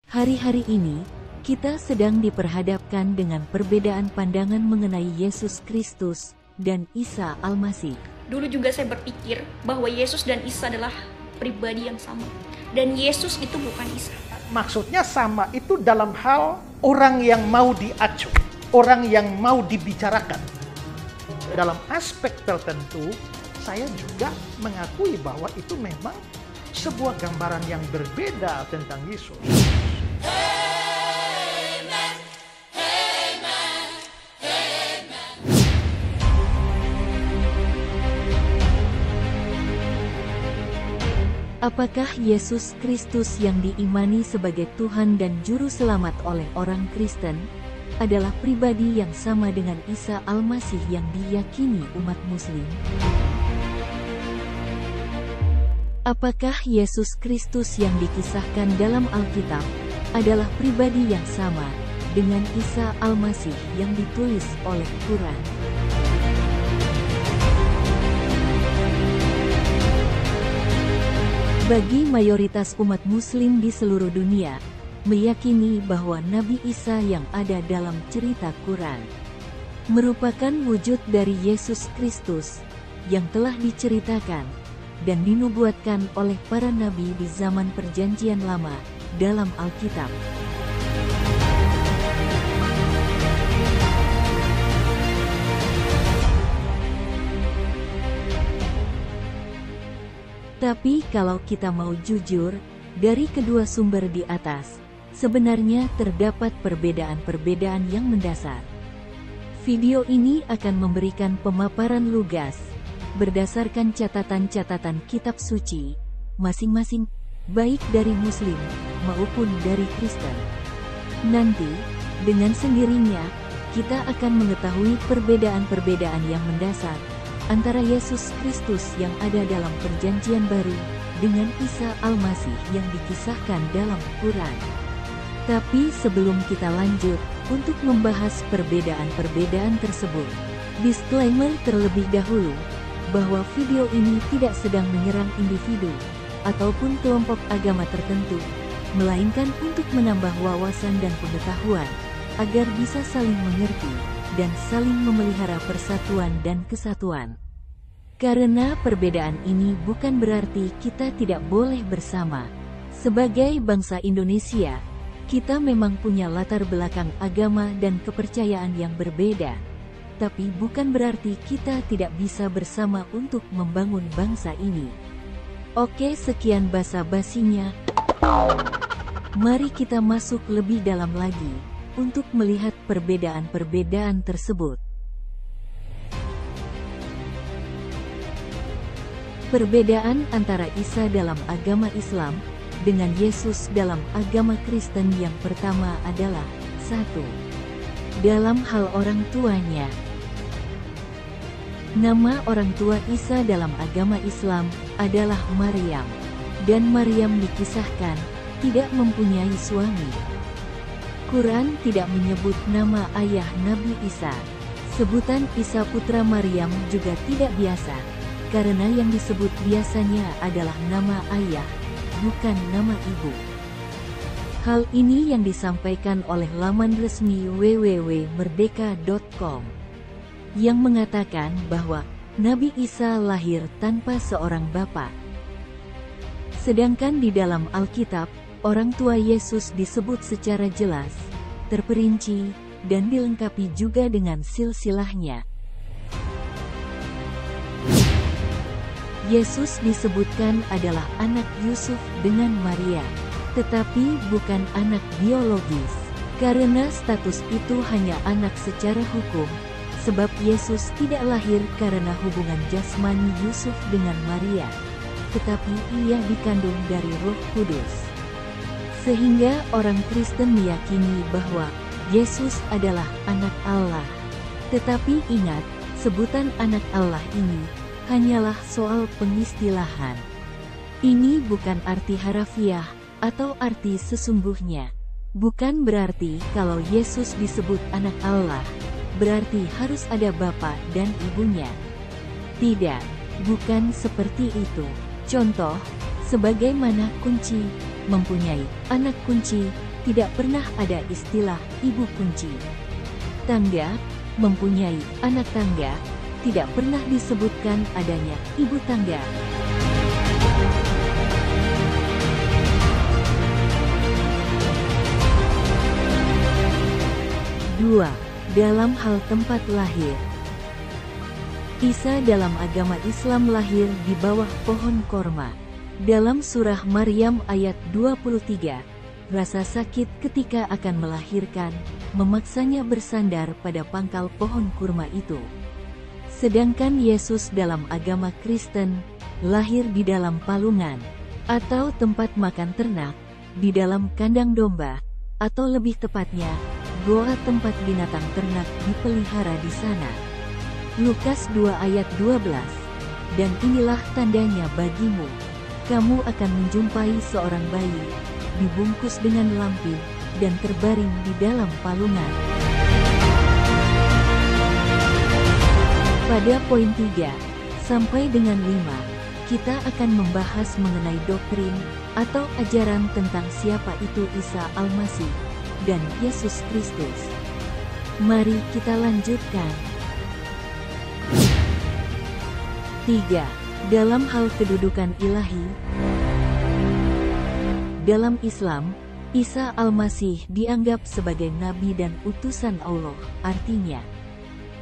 Hari-hari ini, kita sedang diperhadapkan dengan perbedaan pandangan mengenai Yesus Kristus dan Isa Al-Masih. Dulu juga saya berpikir bahwa Yesus dan Isa adalah pribadi yang sama. Dan Yesus itu bukan Isa. Maksudnya sama itu dalam hal orang yang mau diacu, orang yang mau dibicarakan. Dalam aspek tertentu, saya juga mengakui bahwa itu memang sebuah gambaran yang berbeda tentang Yesus. Apakah Yesus Kristus yang diimani sebagai Tuhan dan Juru Selamat oleh orang Kristen adalah pribadi yang sama dengan Isa Al-Masih yang diyakini umat Muslim? Apakah Yesus Kristus yang dikisahkan dalam Alkitab adalah pribadi yang sama dengan Isa Al-Masih yang ditulis oleh Quran? Bagi mayoritas umat Muslim di seluruh dunia, meyakini bahwa Nabi Isa yang ada dalam cerita Quran merupakan wujud dari Yesus Kristus yang telah diceritakan dan dinubuatkan oleh para nabi di zaman Perjanjian Lama dalam Alkitab. Tapi kalau kita mau jujur, dari kedua sumber di atas, sebenarnya terdapat perbedaan-perbedaan yang mendasar. Video ini akan memberikan pemaparan lugas, berdasarkan catatan-catatan kitab suci, masing-masing, baik dari Muslim, maupun dari Kristen. Nanti, dengan sendirinya, kita akan mengetahui perbedaan-perbedaan yang mendasar antara Yesus Kristus yang ada dalam Perjanjian Baru dengan Isa Al-Masih yang dikisahkan dalam Quran. Tapi sebelum kita lanjut untuk membahas perbedaan-perbedaan tersebut, disclaimer terlebih dahulu bahwa video ini tidak sedang menyerang individu ataupun kelompok agama tertentu, melainkan untuk menambah wawasan dan pengetahuan agar bisa saling mengerti dan saling memelihara persatuan dan kesatuan. Karena perbedaan ini bukan berarti kita tidak boleh bersama. Sebagai bangsa Indonesia, kita memang punya latar belakang agama dan kepercayaan yang berbeda. Tapi bukan berarti kita tidak bisa bersama untuk membangun bangsa ini. Oke, sekian basa-basinya. Mari kita masuk lebih dalam lagi untuk melihat perbedaan-perbedaan tersebut. Perbedaan antara Isa dalam agama Islam dengan Yesus dalam agama Kristen yang pertama adalah 1. Dalam hal orang tuanya. Nama orang tua Isa dalam agama Islam adalah Maryam, dan Maryam dikisahkan tidak mempunyai suami. Quran tidak menyebut nama ayah Nabi Isa. Sebutan Isa putra Maryam juga tidak biasa, karena yang disebut biasanya adalah nama ayah, bukan nama ibu. Hal ini yang disampaikan oleh laman resmi www.merdeka.com, yang mengatakan bahwa Nabi Isa lahir tanpa seorang bapa. Sedangkan di dalam Alkitab, orang tua Yesus disebut secara jelas, terperinci, dan dilengkapi juga dengan silsilahnya. Yesus disebutkan adalah anak Yusuf dengan Maria, tetapi bukan anak biologis, karena status itu hanya anak secara hukum, sebab Yesus tidak lahir karena hubungan jasmani Yusuf dengan Maria, tetapi ia dikandung dari Roh Kudus. Sehingga orang Kristen meyakini bahwa Yesus adalah anak Allah. Tetapi ingat, sebutan anak Allah ini hanyalah soal pengistilahan. Ini bukan arti harafiah atau arti sesungguhnya. Bukan berarti kalau Yesus disebut anak Allah, berarti harus ada bapa dan ibunya. Tidak, bukan seperti itu. Contoh, sebagaimana kunci mempunyai anak kunci, tidak pernah ada istilah ibu kunci. Tangga mempunyai anak tangga, tidak pernah disebutkan adanya ibu tangga. Dua, dalam hal tempat lahir. Isa dalam agama Islam lahir di bawah pohon korma. Dalam surah Maryam ayat 23, rasa sakit ketika akan melahirkan memaksanya bersandar pada pangkal pohon kurma itu. Sedangkan Yesus dalam agama Kristen lahir di dalam palungan atau tempat makan ternak, di dalam kandang domba, atau lebih tepatnya goa tempat binatang ternak dipelihara di sana. Lukas 2 ayat 12. Dan inilah tandanya bagimu, kamu akan menjumpai seorang bayi dibungkus dengan lampin dan terbaring di dalam palungan. Pada poin 3 sampai dengan 5, kita akan membahas mengenai doktrin atau ajaran tentang siapa itu Isa Al-Masih dan Yesus Kristus. Mari kita lanjutkan. 3. Dalam hal kedudukan ilahi. Dalam Islam, Isa Al-Masih dianggap sebagai nabi dan utusan Allah. Artinya,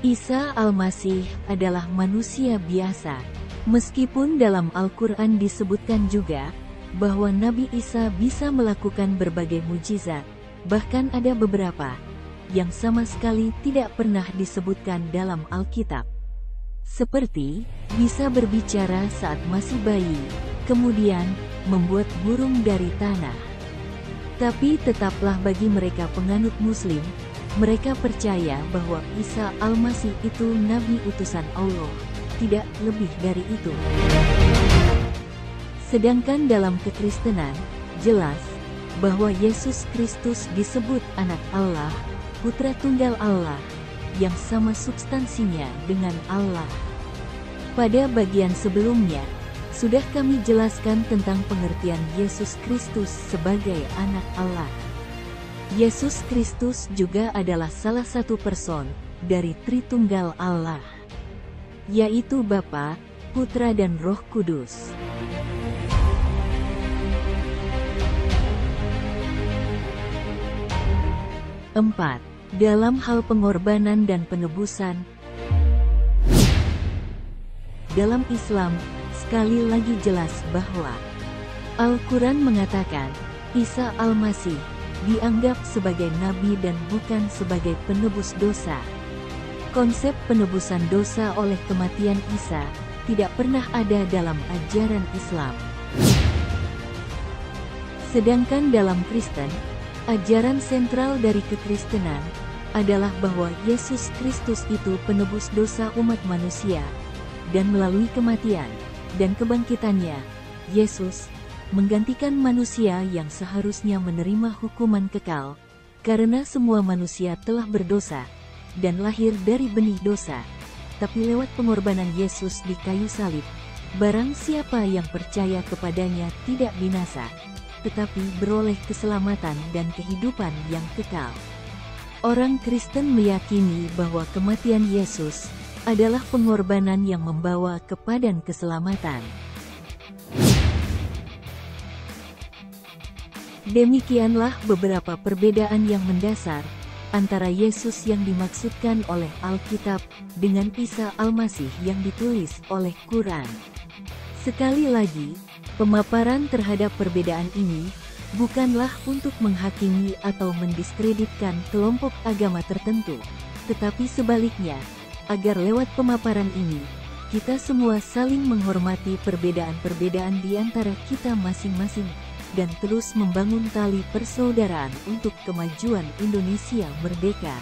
Isa Al-Masih adalah manusia biasa. Meskipun dalam Al-Quran disebutkan juga bahwa Nabi Isa bisa melakukan berbagai mujizat, bahkan ada beberapa yang sama sekali tidak pernah disebutkan dalam Alkitab. Seperti bisa berbicara saat masih bayi, kemudian membuat burung dari tanah. Tapi tetaplah bagi mereka penganut Muslim, mereka percaya bahwa Isa Al-Masih itu nabi utusan Allah, tidak lebih dari itu. Sedangkan dalam kekristenan, jelas bahwa Yesus Kristus disebut anak Allah, putra tunggal Allah, yang sama substansinya dengan Allah. Pada bagian sebelumnya, sudah kami jelaskan tentang pengertian Yesus Kristus sebagai anak Allah. Yesus Kristus juga adalah salah satu person dari Tritunggal Allah, yaitu Bapa, Putra dan Roh Kudus. 4. Dalam hal pengorbanan dan penebusan. Dalam Islam, sekali lagi jelas bahwa Al-Quran mengatakan Isa Al-Masih dianggap sebagai nabi dan bukan sebagai penebus dosa. Konsep penebusan dosa oleh kematian Isa tidak pernah ada dalam ajaran Islam. Sedangkan dalam Kristen, ajaran sentral dari kekristenan adalah bahwa Yesus Kristus itu penebus dosa umat manusia, dan melalui kematian dan kebangkitannya, Yesus menggantikan manusia yang seharusnya menerima hukuman kekal, karena semua manusia telah berdosa dan lahir dari benih dosa. Tapi lewat pengorbanan Yesus di kayu salib, barang siapa yang percaya kepadanya tidak binasa, tetapi beroleh keselamatan dan kehidupan yang kekal. Orang Kristen meyakini bahwa kematian Yesus adalah pengorbanan yang membawa kepada keselamatan. Demikianlah beberapa perbedaan yang mendasar antara Yesus yang dimaksudkan oleh Alkitab dengan Isa Al-Masih yang ditulis oleh Quran. Sekali lagi, pemaparan terhadap perbedaan ini bukanlah untuk menghakimi atau mendiskreditkan kelompok agama tertentu, tetapi sebaliknya, agar lewat pemaparan ini, kita semua saling menghormati perbedaan-perbedaan di antara kita masing-masing, dan terus membangun tali persaudaraan untuk kemajuan Indonesia merdeka.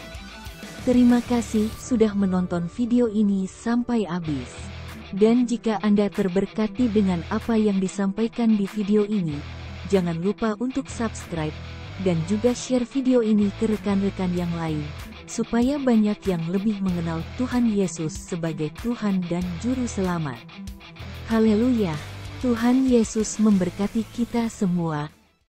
Terima kasih sudah menonton video ini sampai habis. Dan jika Anda terberkati dengan apa yang disampaikan di video ini, jangan lupa untuk subscribe, dan juga share video ini ke rekan-rekan yang lain, supaya banyak yang lebih mengenal Tuhan Yesus sebagai Tuhan dan Juru Selamat. Haleluya! Tuhan Yesus memberkati kita semua.